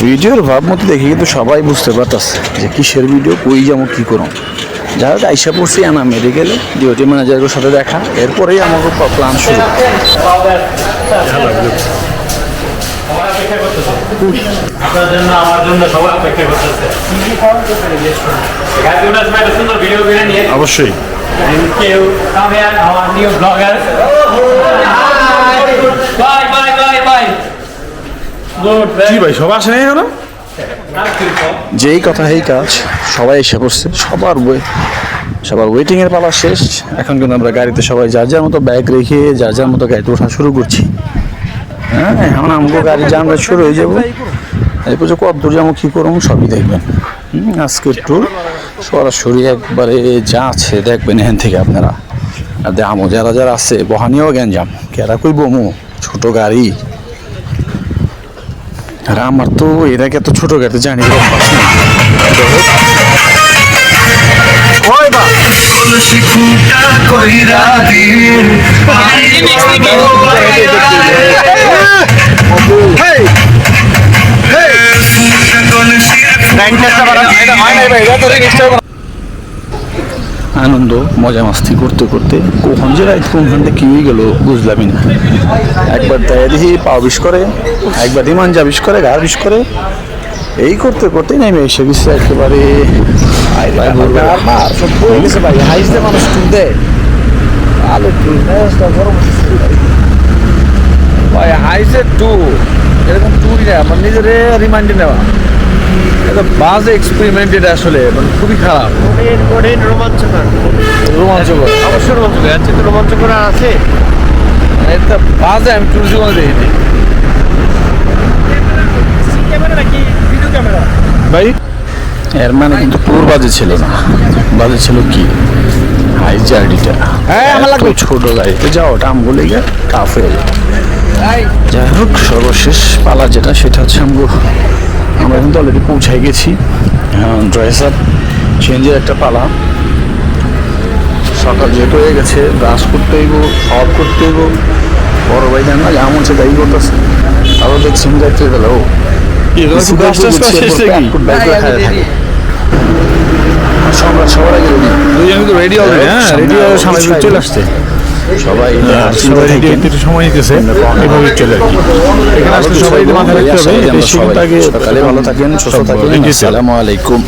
ভিডিওর ভাবমতো দেখে কিন্তু সবাই বুঝতে পারতেছে যে কিসের ভিডিও, কই যাবো কী করো। যাই হোক আইসা পড়ছি আনা মেডিকেলে, ডিউটি ম্যানেজারের সাথে দেখা, এরপরেই আমাকে প্ল্যান শুরু। আপনার জন্য আমার জন্য সবাই অপেক্ষা করতেছে। সুন্দর ভিডিও করে নিয়ে অবশ্যই Thank you. Come here, our new vlogger. Bye, bye, bye, bye. Good. কি ভাই সব আসে নাই এখনো? যেই কথা এই কাজ, সবাই এসে পড়ছে, সবার ওয়েটিংয়ের পালা শেষ। এখন কিন্তু আমরা গাড়িতে সবাই যার যার মতো ব্যাগ রেখে যার যার মতো গাড়িতে ওঠা শুরু করছি। হ্যাঁ, এখন আমাকে গাড়ি জানলে শুরু হয়ে যাবো। এরপর যে কত দূর যাবো কী করবো সবই দেখবেন। আজকের ট্যুর সরাসরি একবারে যা আছে দেখবেন এখান থেকে আপনারা। আর দেখামো যারা যারা আছে বহানিও গ্যাঞ্জাম কেরা কই বমু ছোট গাড়ি। আর আমার তো এটাকে এত ছোট গাড়িতে জানি আনন্দ মজা মাস্তি করতে করতে কখন যে রাইট কোনখান থেকে কি হয়ে গেল বুঝলামই না। একবার দেয় দেখি পা বিষ করে, একবার মাঞ্জা বিষ করে, গা বিষ করে, এই করতে করতে নেমে এসে গেছে একেবারে মানুষ টুর দেয় আলো হাইসে ট্যুর এরকম ট্যুরই না আমার নিজের রিমাইন্ডে নেওয়া। এটা বাজে এক্সপেরিমেন্ট, এটা আসলে মানে খুবই খারাপ। রোমাঞ্চকর অবশ্যই রোমাঞ্চকর, আজকে তো রোমাঞ্চকর আছে। এটা বাজে আমি ট্যুর জীবনে দেখিনি ভাই। এর মানে কিন্তু ট্যুর বাজে ছিল না, বাজে ছিল কি হাই জার্নিটা। হ্যাঁ আমার লাগবে ছোট গাড়িতে যাওয়াটা আমগুলো গিয়ে টাফ হয়ে যায়। যাই হোক সর্বশেষ পালা যেটা সেটা হচ্ছে আমরা কিন্তু অলরেডি পৌঁছাই গেছি। ড্রেস আপ চেঞ্জের একটা পালা। সকাল যেহেতু হয়ে গেছে ব্রাশ করতে হইব, সব করতে হইব। বড় ভাই দেন না যেমন হচ্ছে দায়ী করতেছে, আরও দেখছি যাইতে গেল সবার আগে রেডি হবে, চলে আসছে সবাই সময় নিতেছে এভাবে চলে আর কি। এখানে আসলে সবাই মাথায় রাখতে হবে সকালে ভালো থাকেন, সুস্থ থাকেন। আসসালামু আলাইকুম।